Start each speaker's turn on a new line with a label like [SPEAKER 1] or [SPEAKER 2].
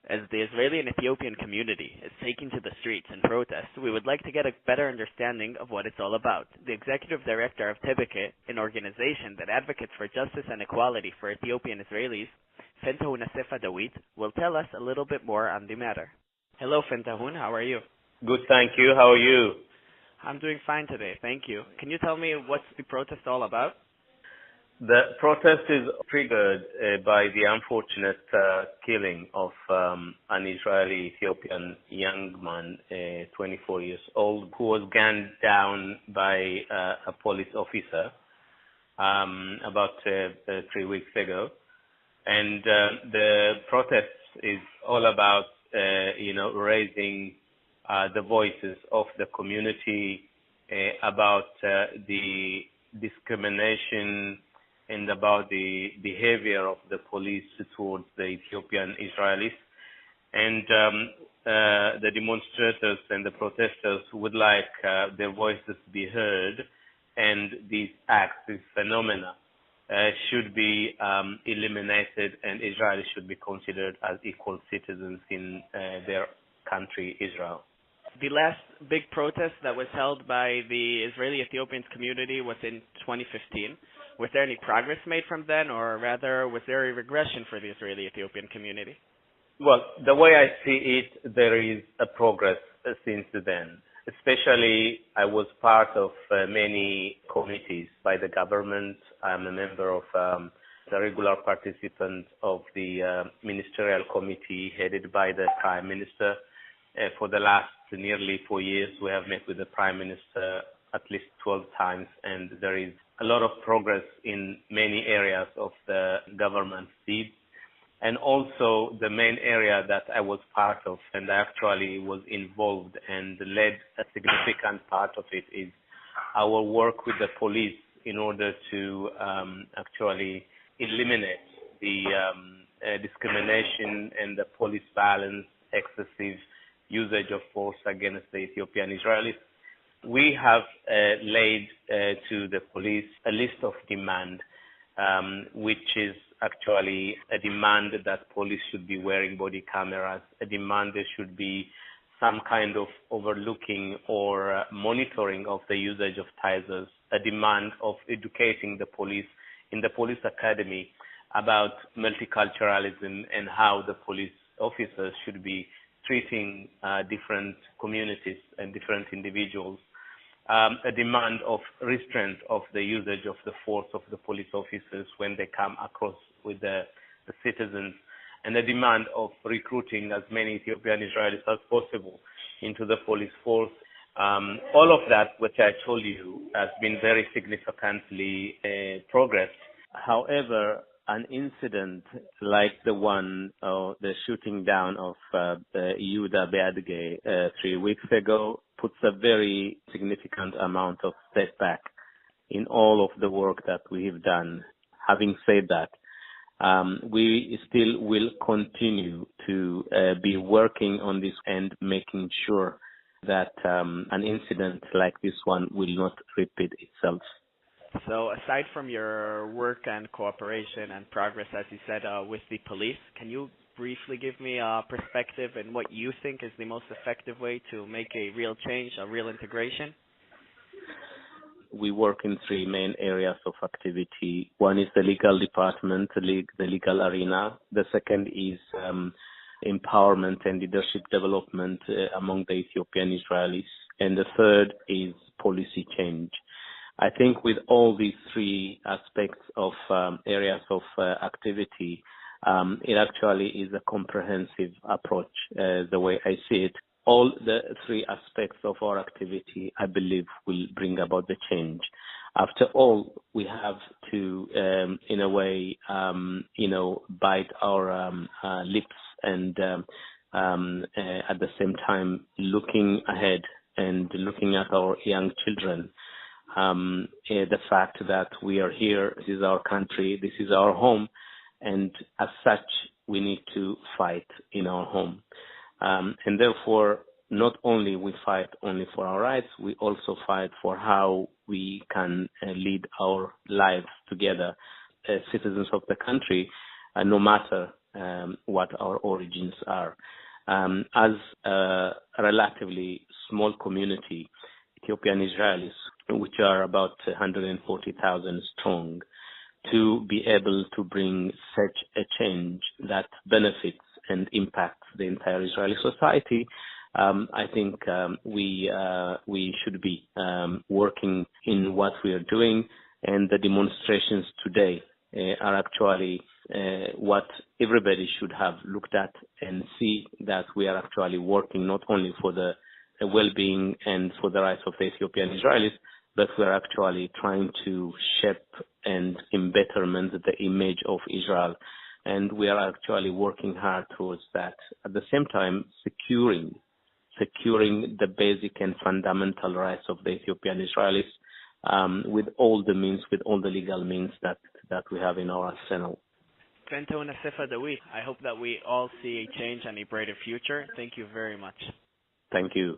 [SPEAKER 1] As the Israeli and Ethiopian community is taking to the streets in protest, we would like to get a better understanding of what it's all about. The executive director of Tebeke, an organization that advocates for justice and equality for Ethiopian Israelis, Phantohun Asfa-Dawit, will tell us a little bit more on the matter. Hello, Phantohun. How are you?
[SPEAKER 2] Good, thank you. How are you?
[SPEAKER 1] I'm doing fine today, thank you. Can you tell me what's the protest all about?
[SPEAKER 2] The protest is triggered by the unfortunate killing of an Israeli-Ethiopian young man, 24 years old, who was gunned down by a police officer about 3 weeks ago. And the protest is all about, raising the voices of the community about the discrimination and about the behavior of the police towards the Ethiopian Israelis. And the demonstrators and the protesters would like their voices to be heard, and these acts, these phenomena, should be eliminated, and Israel should be considered as equal citizens in their country, Israel.
[SPEAKER 1] The last big protest that was held by the Israeli-Ethiopian community was in 2015. Was there any progress made from then, or rather, was there a regression for the Israeli-Ethiopian community?
[SPEAKER 2] Well, the way I see it, there is a progress since then. Especially, I was part of many committees by the government. I'm a member of the regular participant of the ministerial committee headed by the Prime Minister. For the last nearly 4 years, we have met with the Prime Minister at least 12 times, and there is a lot of progress in many areas of the government seat. And also the main area that I was part of, and I actually was involved and led a significant part of it, is our work with the police in order to actually eliminate the discrimination and the police violence, excessive usage of force against the Ethiopian Israelis. We have laid to the police a list of demand, which is actually a demand that police should be wearing body cameras, a demand there should be some kind of overlooking or monitoring of the usage of tasers, a demand of educating the police in the police academy about multiculturalism and how the police officers should be treating different communities and different individuals, a demand of restraint of the usage of the force of the police officers when they come across with the citizens, and a demand of recruiting as many Ethiopian Israelis as possible into the police force. All of that, which I told you, has been very significantly progressed. However, an incident like the one, the shooting down of Biehуда, Biyaga 3 weeks ago, puts a very significant amount of setback in all of the work that we have done. Having said that, we still will continue to be working on this and making sure that an incident like this one will not repeat itself.
[SPEAKER 1] So aside from your work and cooperation and progress, as you said, with the police, can you briefly give me a perspective and what you think is the most effective way to make a real change, a real integration?
[SPEAKER 2] We work in 3 main areas of activity. One is the legal department, the legal arena. The second is empowerment and leadership development among the Ethiopian Israelis. And the third is policy change. I think with all these 3 aspects of areas of activity, it actually is a comprehensive approach, the way I see it. All the 3 aspects of our activity, I believe, will bring about the change. After all, we have to, in a way, bite our lips and at the same time looking ahead and looking at our young children. The fact that we are here, this is our country, this is our home, and as such, we need to fight in our home. And therefore, not only we fight only for our rights, we also fight for how we can lead our lives together as citizens of the country, no matter what our origins are. As a relatively small community, Ethiopian Israelis, which are about 140,000 strong, to be able to bring such a change that benefits and impacts the entire Israeli society, I think we should be working in what we are doing, and the demonstrations today are actually what everybody should have looked at and see that we are actually working not only for the well-being and for the rights of the Ethiopian Israelis, but we are actually trying to shape and betterment the image of Israel. And we are actually working hard towards that. At the same time, securing the basic and fundamental rights of the Ethiopian Israelis with all the means, with all the legal means that we have in our arsenal.
[SPEAKER 1] Pנטהון, Asapa-Dawit, I hope that we all see a change and a brighter future. Thank you very much.
[SPEAKER 2] Thank you.